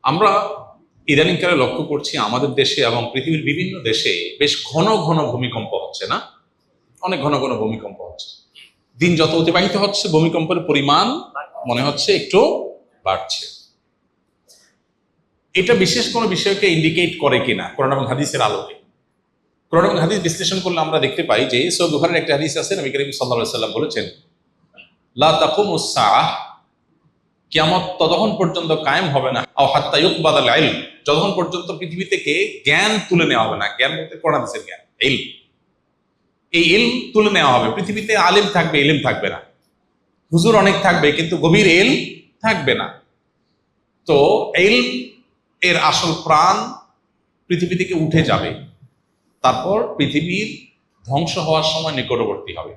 আমরা ইদানিংকালে লক্ষ্য করছি আমাদের দেশে এবং পৃথিবীর বিভিন্ন দেশে বেশ ঘন ঘন ভূমিকম্প হচ্ছে না? অনেক ঘন ঘন ভূমিকম্প হচ্ছে। দিন যত অতিবাহিত হচ্ছে ভূমিকম্পের পরিমাণ মনে হচ্ছে একটু বাড়ছে। এটা বিশেষ কোনো বিষয়কে ইন্ডিকেট করে কিনা কোরআন এবং হাদিসের আলোকে? কোরআন এবং হাদিস বিশ্লেষণ করলে আমরা দেখতে পাই যে সহিহ বুখারীর একটা হাদিস আছে, নবী করিম সাল্লাল্লাহু আলাইহি সাল্লাম বলেছেন, লা তাকুমুস সাআহ, কিয়ামত ততক্ষণ পর্যন্ত কায়েম হবে না, আও হাত্তা ইউকবাদাল ইলম, যতক্ষণ পর্যন্ত পৃথিবী থেকে জ্ঞান তুলে নেওয়া হবে না। জ্ঞান বলতে কোরআন হাদিসের জ্ঞান, ইলম। এই ইলম তুলে নেওয়া হবে। পৃথিবীতে আলিম থাকবে, ইলম থাকবে না। হুজুর অনেক থাকবে কিন্তু গভীর ইলম থাকবে না। তো ইলম এর আসল প্রাণ পৃথিবী থেকে উঠে যাবে। তারপর পৃথিবীর ধ্বংস হওয়ার সময় নিকটবর্তী হবে।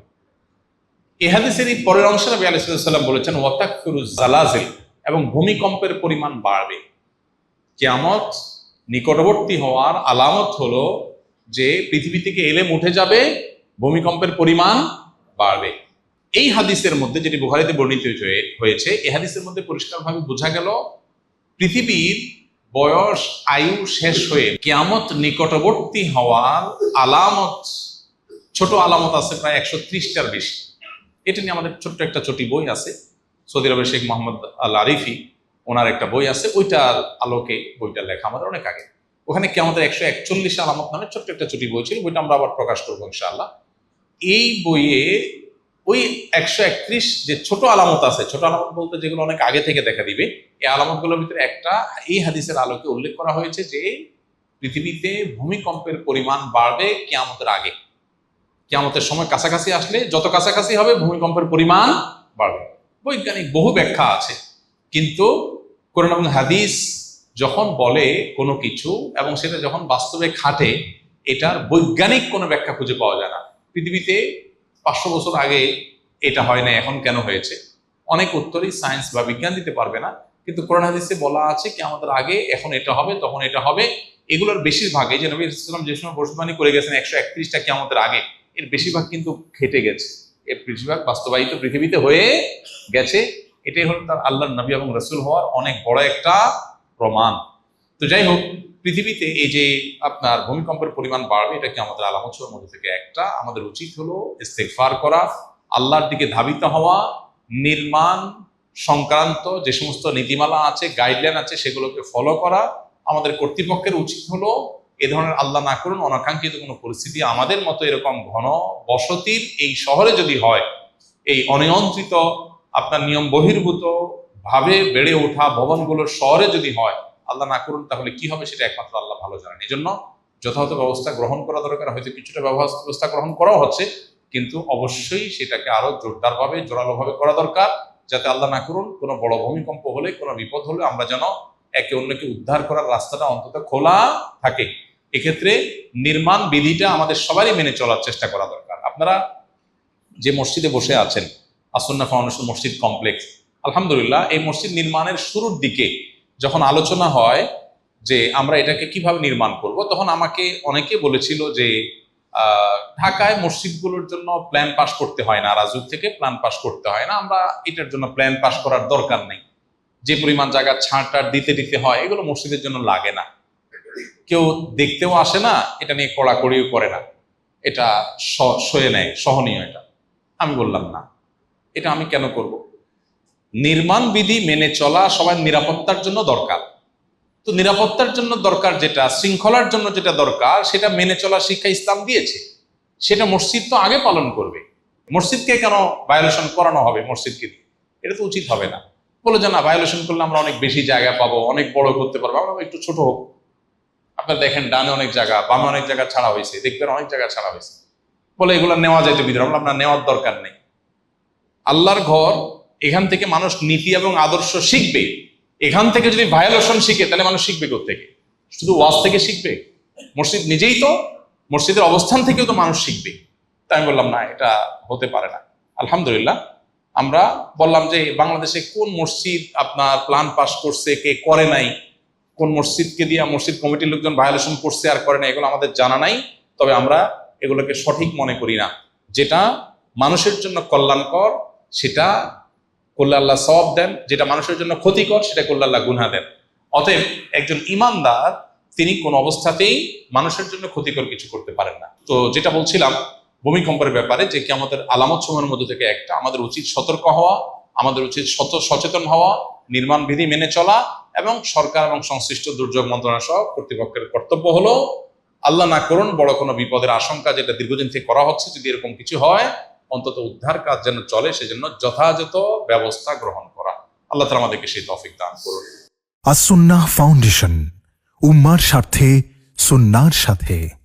এই হাদিসের এই পরের অংশে নবী আলাইহিস সালাম বলেছেন, ওয়াতাকফিরুজ জালাজিল, এবং ভূমিকম্পের পরিমাণ বাড়বে। কিয়ামত নিকটবর্তী হওয়ার আলামত হলো যে পৃথিবী থেকে ইলম উঠে যাবে, ভূমিকম্পের পরিমাণ বাড়বে। এই হাদিসের মধ্যে, যেটি বুখারীতে বর্ণিত হয়েছে, এই হাদিসের মধ্যে পরিষ্কারভাবে বোঝা গেল পৃথিবীর বয়স আয়ু শেষ হয়ে কিয়ামত নিকটবর্তী হওয়ার আলামত, ছোট আলামত আছে প্রায় 130টার বেশি। এটা নিয়ে আমাদের ছোট্ট একটা ছোটি বই আছে, সৌদি আরবের শেখ মোহাম্মদ আল আরিফি, ওনার একটা বই আছে, ওইটার আলোকে বইটা লেখা আমাদের অনেক আগে। ওখানে কিয়ামতের 141 আলামত নামে ছোট্ট একটা ছোটি বই ছিল, বইটা আমরা আবার প্রকাশ করবো ইনশাআল্লাহ। এই বইয়ে ওই 131 যে ছোট আলামত আছে, ছোট আলামত বলতে যেগুলো অনেক আগে থেকে দেখা দিবে, এই আলামতগুলোর ভিতরে একটা এই হাদিসের আলোকে উল্লেখ করা হয়েছে যে পৃথিবীতে ভূমিকম্পের পরিমাণ বাড়বে কিয়ামতের আগে। কিয়ামতের সময় কাছাকাছি আসলে যত কাছাকাছি হবে ভূমিকম্পের পরিমাণ বাড়বে। বৈজ্ঞানিক বহু ব্যাখ্যা আছে, কিন্তু কোরআন এবং হাদিস যখন বলে কোনো কিছু এবং সেটা যখন বাস্তবে খাটে, এটার বৈজ্ঞানিক কোনো ব্যাখ্যা খুঁজে পাওয়া যায় না। পৃথিবীতে 500 বছর আগে এটা হয় না, এখন কেন হয়েছে? অনেক উত্তরই সায়েন্স বা বিজ্ঞান দিতে পারবে না, কিন্তু কোরআন হাদিসে বলা আছে কি আমাদের আগে এখন এটা হবে, তখন এটা হবে। এগুলোর বেশিরভাগ, এই যে নবী সাল্লাল্লাহু আলাইহি ওয়াসাল্লাম যে সময় ভবিষ্যদ্বাণী করে গেছেন 131টা কিয়ামতের আগে, এর বেশিরভাগ কিন্তু ঘটে গেছে, এর বেশিরভাগ বাস্তবায়িত পৃথিবীতে হয়ে গেছে। এটাই হলো তার আল্লাহর নবী এবং রাসূল হওয়ার অনেক বড় একটা প্রমাণ। তো যাই হোক, পৃথিবীতে এই যে আপনার ভূমিকম্পের পরিমাণ বাড়বে, এটা কি আমাদের আলামতের মধ্যে থেকে একটা। আমাদের উচিত হলো ইস্তেগফার করা, আল্লাহর দিকে ধাবিত হওয়া, নির্মাণ সংক্রান্ত যে সমস্ত নীতিমালা আছে, গাইডলাইন আছে, সেগুলোকে ফলো করা। আমাদের কর্তৃপক্ষের উচিত হলো এ ধরনের আল্লাহ না করুন অনাকাঙ্ক্ষিত কোনো পরিস্থিতি আমাদের মতো এরকম ঘন বসতির এই শহরে যদি হয়, এই অনিয়ন্ত্রিত আপনার নিয়ম বহির্ভূত ভাবে বেড়ে ওঠা ভবনগুলোর শহরে যদি হয়, আল্লাহ না করুন, তাহলে কি হবে সেটা একমাত্র আল্লাহ ভালো জানেন। এই জন্য যথাযথ ব্যবস্থা গ্রহণ করা দরকার। হয়তো কিছুটা ব্যবস্থা গ্রহণ করাও হচ্ছে, কিন্তু অবশ্যই সেটাকে আরো জোরদারভাবে, জোরালোভাবে করা দরকার, যাতে আল্লাহ না করুন কোনো বড় ভূমিকম্প হলে, কোনো বিপদ হলে আমরা যেন একে অন্যকে উদ্ধার করার রাস্তাটা অন্তত খোলা থাকে। এক্ষেত্রে নির্মাণ বিধিটা আমাদের সবারই মেনে চলার চেষ্টা করা দরকার। আপনারা যে মসজিদে বসে আছেন, আসন্না ফাউন্ডেশন মসজিদ কমপ্লেক্স, আলহামদুলিল্লাহ, এই মসজিদ নির্মাণের শুরুর দিকে যখন আলোচনা হয় যে আমরা এটাকে কিভাবে নির্মাণ করব, তখন আমাকে অনেকে বলেছিল যে ঢাকায় মসজিদগুলোর জন্য প্ল্যান পাস করতে হয় না, রাজুক থেকে প্ল্যান পাস করতে হয় না, আমরা এটার জন্য প্ল্যান পাস করার দরকার নেই, যে পরিমাণ জায়গা ছাড় দিতে হয় এগুলো মসজিদের জন্য লাগে না, কেউ দেখতেও আসে না, এটা নিয়ে কড়াকড়িও করে না, এটা সয়ে নেয়, সহনীয়। এটা আমি বললাম না, এটা আমি কেন করব? নির্মাণ বিধি মেনে চলা সবার নিরাপত্তার জন্য দরকার। তো নিরাপত্তার জন্য দরকার যেটা, শৃঙ্খলার জন্য যেটা দরকার, সেটা মেনে চলার শিক্ষা ইসলাম দিয়েছে। সেটা মসজিদ তো আগে পালন করবে। মসজিদকে কেন ভায়োলেশন করানো হবে মসজিদকে দিয়ে? এটা তো উচিত হবে না। বলে যে না, ভায়োলেশন করলে আমরা অনেক বেশি জায়গা পাবো, অনেক বড় করতে পারবো, আমরা একটু ছোট হোক। আপনার দেখেন ডানে অনেক জায়গা, বামে অনেক জায়গা ছাড়া হয়েছে, দেখবেন অনেক জায়গা ছাড়া হয়েছে, বলে এগুলো নেওয়া যায় তো ভিতরে, আমরা নেওয়ার দরকার নেই। আল্লাহর ঘর, এখান থেকে মানুষ নীতি এবং আদর্শ শিখবে। এখান থেকে যদি ভায়োলেশন শিখে, তাহলে মানুষ শিখবে কোত্থেকে? শুধু ওয়াজ থেকে শিখবে? মসজিদ নিজেই তো, মসজিদের অবস্থান থেকেও তো মানুষ শিখবে। তাই আমি বললাম না, এটা হতে পারে না। আলহামদুলিল্লাহ, আমরা বললাম যে বাংলাদেশে কোন মসজিদ আপনার প্ল্যান পাস করছে, কে করে নাই, কোন মসজিদকে দিয়ে মসজিদ কমিটির লোকজন ভায়োলেশন করছে আর করে নাই, এগুলো আমাদের জানা নাই। তবে আমরা এগুলোকে সঠিক মনে করি না। যেটা মানুষের জন্য কল্যাণকর সেটা করলে আল্লাহ সওয়াব দেন, যেটা মানুষের জন্য ক্ষতিকর সেটা করলে আল্লাহ গুনাহ দেন। অতএব একজন ইমানদার তিনি কোন অবস্থাতেই মানুষের জন্য ক্ষতিকর কিছু করতে পারেন না। তো যেটা বলছিলাম ভূমিকম্পের ব্যাপারে, যে কিয়ামতের আলামত সমূহের মধ্যে থেকে একটা, আমাদের উচিত সতর্ক হওয়া, আমাদের উচিত সচেতন হওয়া, নির্মাণ বিধি মেনে চলা, এবং সরকার এবং সংশ্লিষ্ট দুর্যোগ মন্ত্রণালয় সহ কর্তৃপক্ষের কর্তব্য হলো আল্লাহ না করুন বড় কোনো বিপদের আশঙ্কা যেটা দীর্ঘদিন থেকে করা হচ্ছে, যদি এরকম কিছু হয় অন্তত উদ্ধার কাজ যেন চলে, সেজন্য যথাযথ ব্যবস্থা গ্রহণ করা। আল্লাহ তাআলা আমাদেরকে সেই তৌফিক দান করুন। আস-সুন্নাহ ফাউন্ডেশন, উম্মার স্বার্থে সুন্নাহর সাথে।